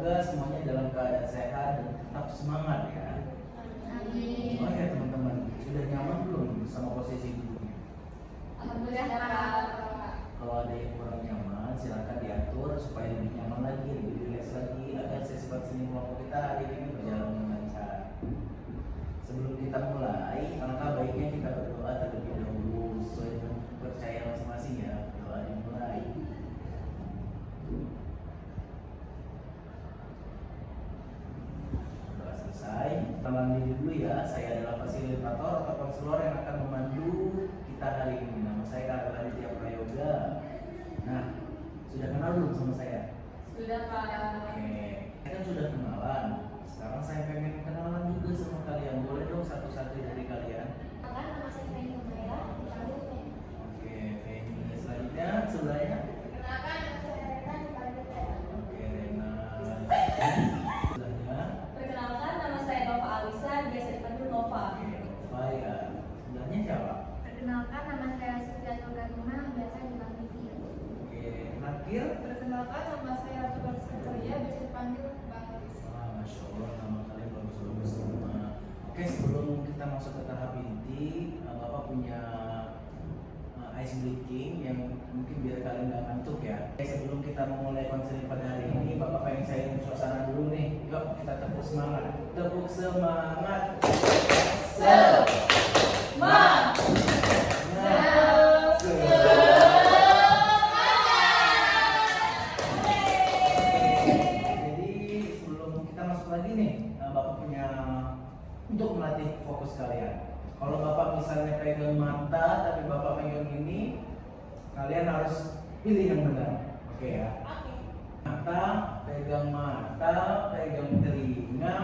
semoga semuanya dalam keadaan sehat dan tetap semangat ya. Amin. Oh ya teman-teman, sudah nyaman belum sama posisi duduknya? Alhamdulillah Pak. Kalau ada yang kurang nyaman, silakan diatur supaya lebih nyaman lagi, lebih rileks lagi agar sesi konseling kelompok kita hari ini berjalan dengan lancar. Sebelum kita mulai, alangkah baiknya kita berdoa terlebih dahulu sesuai dengan kepercayaan masing-masing ya. Doa dimulai. Doa selesai. Kenalan diri dulu ya. Saya adalah fasilitator atau konselor yang akan memandu kita hari ini. Nama saya Kak Raditya Prayoga. Nah, sudah kenal belum sama saya? Sudah Pak. Oke, kita kan sudah kenalan. Sekarang saya pengen kenalan juga sama kalian. Boleh dong satu-satu dari kalian? Nama saya Feni Umaira. Oke, Feni. Selanjutnya sebelahnya. Perkenalkan nama saya Rena dipanggil Tera. Oke, Rena. Sebelahnya. Perkenalkan nama saya Nova Alisa, biasa dipanggil Nova. Oke, Nova ya. Sebelahnya siapa? Perkenalkan nama saya Sufiatul Karima, biasa dipanggil Tia. Oke, Nakil. Perkenalkan nama saya Ratu Barsakaria, biasa dipanggil Bangkis. Wah, Masya Allah, nama kalian bagus-bagus semua. Oke, sebelum kita masuk ke tahap inti, Bapak punya ice breaking yang mungkin biar kalian nggak ngantuk ya. Oke, sebelum kita memulai konseling pada hari ini, Bapak pengen saya suasana dulu nih. Yuk, kita tepuk semangat. Tepuk semangat. Semangat. Jadi sebelum kita masuk lagi nih, Bapak punya untuk melatih fokus kalian. Kalau Bapak misalnya pegang mata tapi Bapak pegang ini, kalian harus pilih yang benar. Oke ya. Mata, pegang telinga,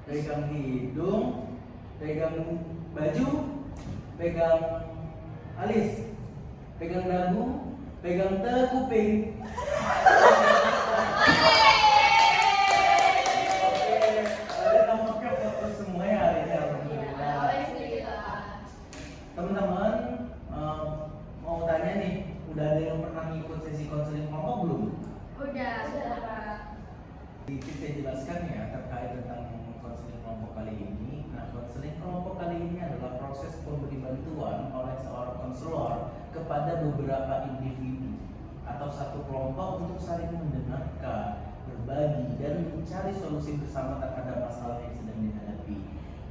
pegang hidung, pegang baju, pegang alis, pegang dagu, pegang kuping. Teman-teman, mau tanya nih, udah ada yang pernah ngikut sesi konseling kelompok belum? Sudah Pak. Sedikit saya jelaskan ya terkait tentang konseling kelompok kali ini. Nah, konseling kelompok kali ini adalah proses pemberi bantuan oleh seorang konselor kepada beberapa individu atau satu kelompok untuk saling mendengarkan, berbagi, dan mencari solusi bersama terhadap masalah yang sedang dihadapi.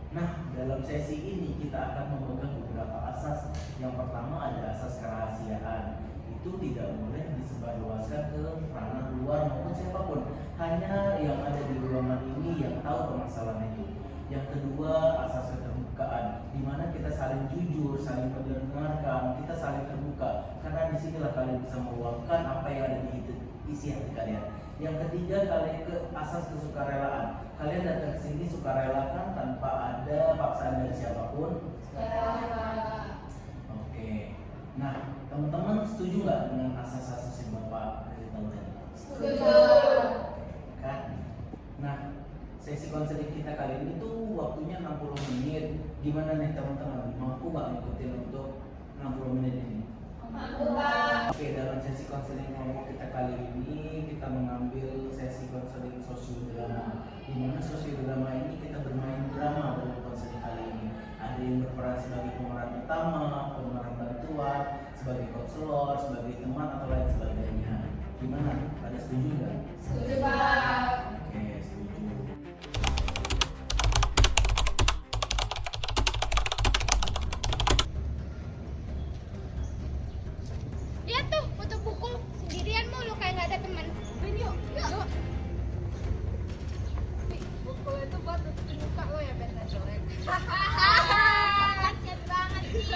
Nah, dalam sesi ini kita akan memegang beberapa asas. Yang pertama ada asas kerahasiaan. Itu tidak boleh disebarluaskan ke ranah luar maupun siapapun. Hanya yang ada di ruangan ini yang tahu permasalahan itu. Yang kedua, asas keterbukaan, di mana kita saling jujur, saling mendengarkan, kita saling terbuka. Karena disinilah kalian bisa meluangkan apa yang ada di isi hati kalian. Yang ketiga, kalian ke asas kesukarelaan. Kalian datang ke sini sukarelakan tanpa ada paksaan dari siapapun. Oke. Nah, teman-teman setuju nggak dengan asas-asas yang Bapak beritahu tadi? Setuju. Kan? Nah, sesi konseling kita kali ini tuh waktunya 60 menit. Gimana nih teman-teman? Mampu nggak ngikutin untuk 60 menit ini? Oke, dalam sesi konseling kelompok kita kali ini kita mengambil sesi konseling sosiodrama. Di mana sosiodrama ini kita bermain drama dalam konseling kali ini. Ada yang berperan sebagai pemeran utama, pemeran bantuan, sebagai konselor, sebagai teman atau lain sebagainya. Gimana? Ada setuju nggak? Setuju Pak. Oke, setuju. Lihat tuh foto buku sendirian mulu kayak nggak ada teman. Yuk, yuk. Buku itu buat tutupin muka lo ya biar nggak jelek. Kasian banget sih.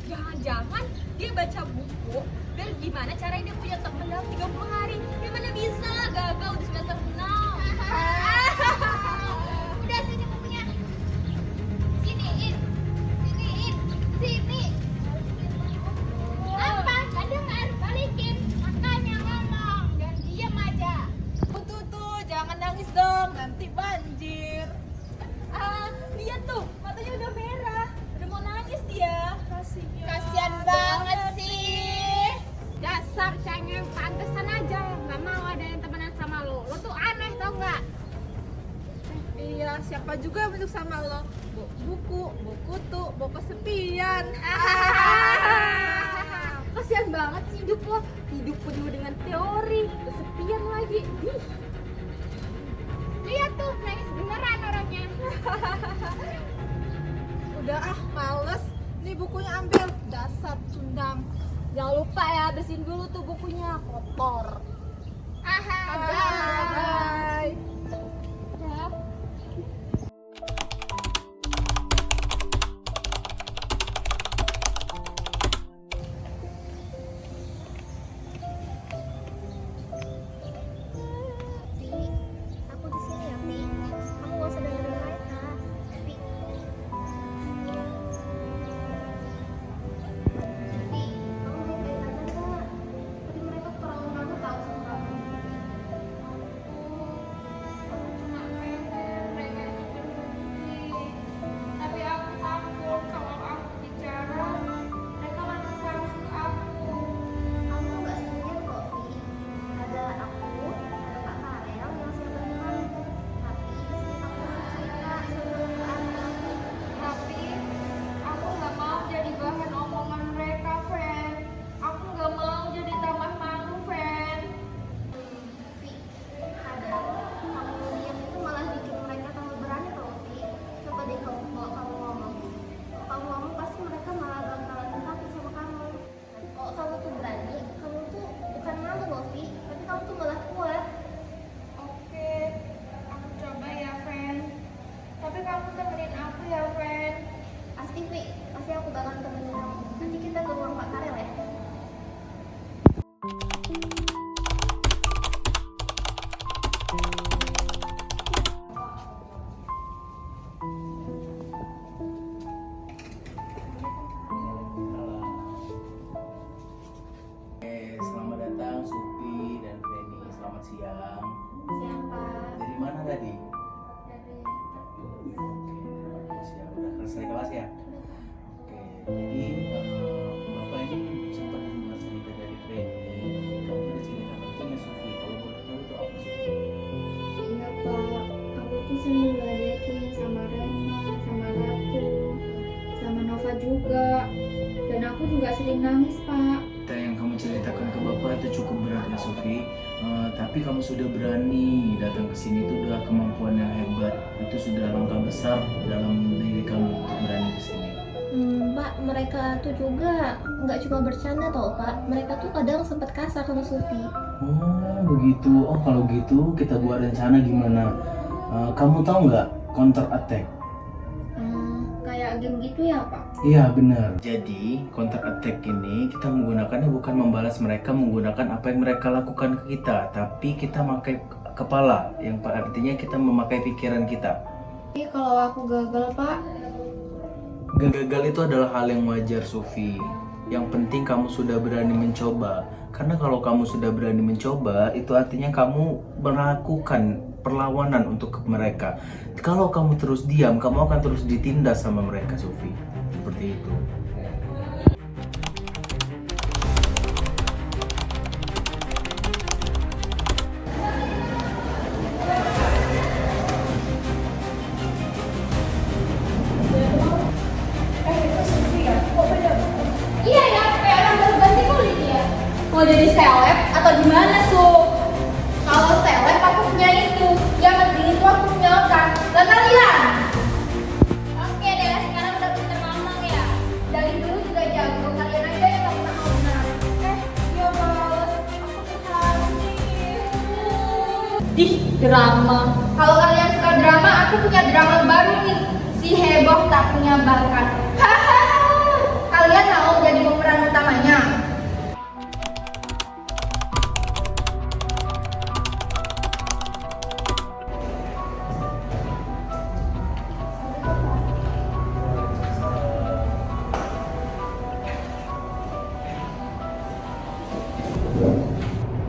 Jangan-jangan dia baca buku biar gimana caranya dia punya temen dalam 30 hari. Dia mana bisa gagal di semester 6. Udah sini bukunya. Siniin, siniin, sini. Apa? Ada nggak harus balikin? Makanya ngomong dan diam aja. Tuh, jangan nangis dong, nanti banjir. Lihat Lah siapa juga yang bentuk sama lo? Buku, buku tuh, buku kesepian. Kasian banget sih hidup lo. Hidup penuh dengan teori, kesepian lagi. Lihat tuh, nangis beneran orangnya. Udah males. Nih bukunya ambil. Dasar cundang. Jangan lupa ya, bersihin dulu tuh bukunya, kotor. Bye. Ya. Aku di sini ya, Vi. Kamu gak usah dengerin mereka. Vi. Vi, kamu baik-baik aja nggak? Tadi mereka kurang banget tahu sama kamu. Aku cuma pengen mereka itu berbukti. Tapi aku takut kalau aku bicara, mereka malah marah ke aku. Kamu nggak sendirian kok, Vi. Ada aku, ada Kak Karel yang siap bantu kamu. Tapi di sini kamu harus cerita sebelum ke anak. Tapi aku nggak mau jadi bahan omongan mereka, Fen. Aku nggak mau jadi taman malu, Fen. Vi, kadang kamu diam itu malah bikin mereka tambah berani tau, Vi. Coba deh kamu ngomong. Kalau kamu ngomong pasti mereka malah bakalan takut sama kamu. Kalau kamu tuh berani, kamu tuh bukan malu loh, Vi. Tapi kamu tuh malah kuat. Oke, aku coba ya, Fen. Tapi kamu temenin aku ya, Fen. Pasti, Vi. Pasti aku bakal temenin kamu. Nanti kita ke ruang Pak Karel ya. Oke, selamat datang Supi dan Feni. Selamat siang. Siapa? Dari mana tadi? Dari Oke, siang. Udah selesai kelas ya? Oke, jadi Bapak ini sempat dengar cerita dari Feni. Kamu ada cerita pentingnya Sufi. Kalau boleh tahu itu apa Sufi? Iya Pak, aku tuh sering diledekin sama Rena, sama Ratu, sama Nova juga. Dan aku juga sering nangis Pak. Cerita yang kamu ceritakan ke Bapak itu cukup berat ya Sufi. Tapi kamu sudah berani datang ke sini itu udah kemampuan yang hebat. Itu sudah langkah besar dalam diri kamu untuk berani ke sini. Pak, mereka tuh juga nggak cuma bercanda tau Pak. Mereka tuh kadang sempat kasar sama Sufi. Oh begitu. Oh kalau gitu kita buat rencana gimana? Kamu tahu nggak counter attack? Kayak game gitu ya Pak? Iya benar. Jadi counter attack ini kita menggunakannya bukan membalas mereka menggunakan apa yang mereka lakukan ke kita, tapi kita memakai kepala, yang artinya kita memakai pikiran kita. Tapi kalau aku gagal Pak, Gagal itu adalah hal yang wajar Sufi. Yang penting kamu sudah berani mencoba. Karena kalau kamu sudah berani mencoba, itu artinya kamu melakukan perlawanan untuk mereka. Kalau kamu terus diam, kamu akan terus ditindas sama mereka Sufi. Seperti itu. Iya ya, kayak orang baru ganti kulit ya. Mau jadi seleb atau gimana tuh? Kalau seleb aku punya itu, yang penting itu aku punya otak. Dan kalian? Oke deh, sekarang udah pinter ngomong ya. Dari dulu juga jago, kalian aja yang gak pernah mau benar. Ya bos, aku tuh cantik. Ih, drama. Kalau kalian suka drama, aku punya drama baru nih. Si heboh tak punya bakat. Hahaha. Kalian mau jadi pemeran utamanya?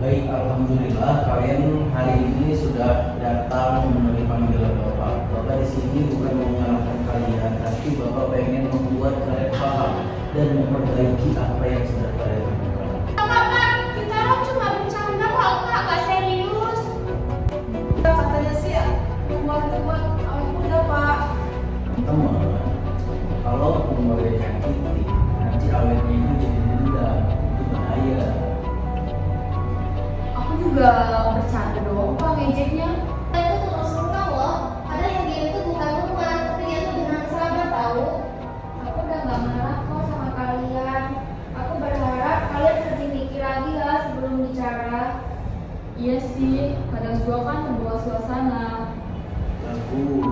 Baik, alhamdulillah kalian hari ini sudah datang memenuhi panggilan Bapak. Bapak di sini bukan mau menyalahkan kalian, tapi Bapak pengen membuat kalian paham dan memperbaiki apa yang sudah kalian lakukan. Bapak, kita orang cuma bercanda kok, nggak serius. Katanya sih buat awal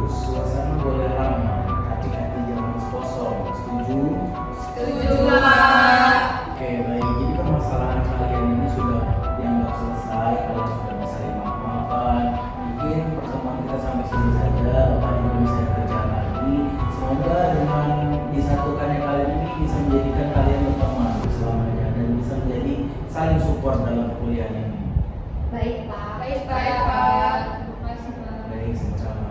bagus, suasana boleh ramai, tapi hati jangan kosong. Setuju? Setuju, Pak. Oke, baik. Jadi permasalahan kalian ini sudah dianggap selesai. Kalian sudah bisa maaf-maafan. Mungkin pertemuan kita sampai sini saja. Bapak Ibu bisa kerja lagi. Semoga dengan disatukannya kalian ini bisa menjadikan kalian berteman selamanya dan bisa menjadi saling support dalam kuliah ini. Baik, Pak. Baik, Pak. Terima kasih, Pak. Baik, sama-sama.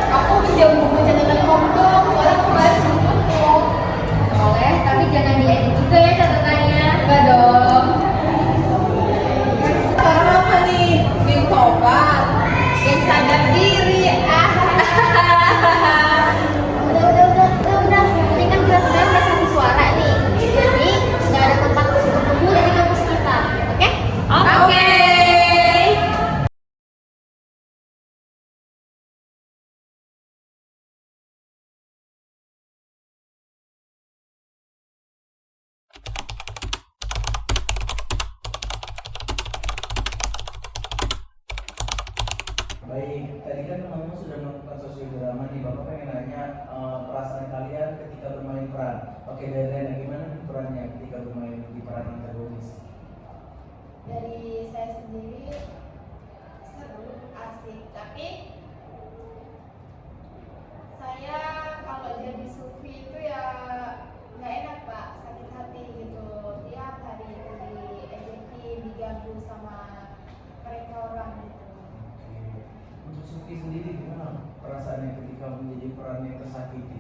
Aku pinjam buku catatan kamu dong, soalnya aku nggak sempet kok. Boleh, tapi jangan diedit juga ya catatannya. Enggak dong. Sekarang apa nih? Game tobat. Yang sadar diri. Udah. Ini kan kelas-kelas udah satu suara nih. Jadi nggak ada tempat untuk berkumpul di kampus kita. Oke? Oke. Baik, tadi kan teman-teman sudah melakukan sosiodrama nih. Bapak pengen nanya perasaan kalian ketika bermain peran. Oke, dari Rena, gimana nih perannya ketika bermain di peran antagonis? Dari saya sendiri seru, asik. Tapi saya kalau jadi Sufi itu ya nggak enak Pak, sakit hati gitu. Tiap hari itu diejeki, diganggu sama mereka orang gitu. Oke. Untuk Sufi sendiri gimana perasaannya ketika menjadi peran yang tersakiti?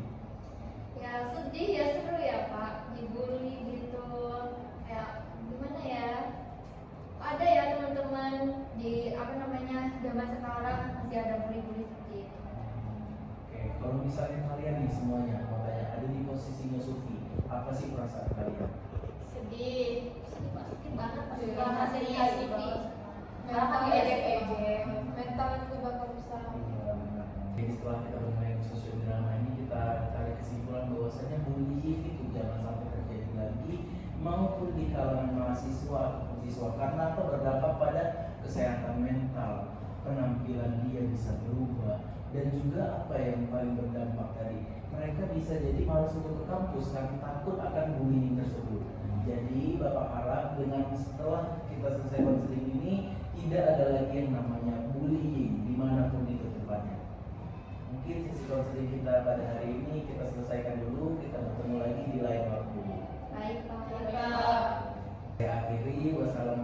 Ya sedih ya, seru ya Pak, dibully gitu. Kayak gimana ya? Ada ya teman-teman di zaman sekarang masih ada bully-bully seperti itu. Oke, kalau misalnya kalian nih semuanya, makanya ada di posisinya Sufi, apa sih perasaan kalian? Sedih banget pasti Iya, banget sedih, sedih sedih. karena kan ejek-ejek. Mental itu bakal besar. Jadi setelah kita bermain sosiodrama ini kita cari kesimpulan bahwasanya bullying itu jangan sampai terjadi lagi maupun di kalangan mahasiswa ataupun siswa karena apa berdampak pada kesehatan mental, penampilan dia bisa berubah dan juga apa yang paling berdampak tadi mereka bisa jadi malas untuk ke kampus karena takut akan bullying tersebut. Jadi Bapak harap dengan setelah kita selesai konseling ini tidak ada lagi yang namanya bullying dimanapun itu tempatnya. Mungkin sesi konseling kita pada hari ini kita selesaikan dulu, kita bertemu lagi di lain waktu. Baik Pak. Saya akhiri, wassalamualaikum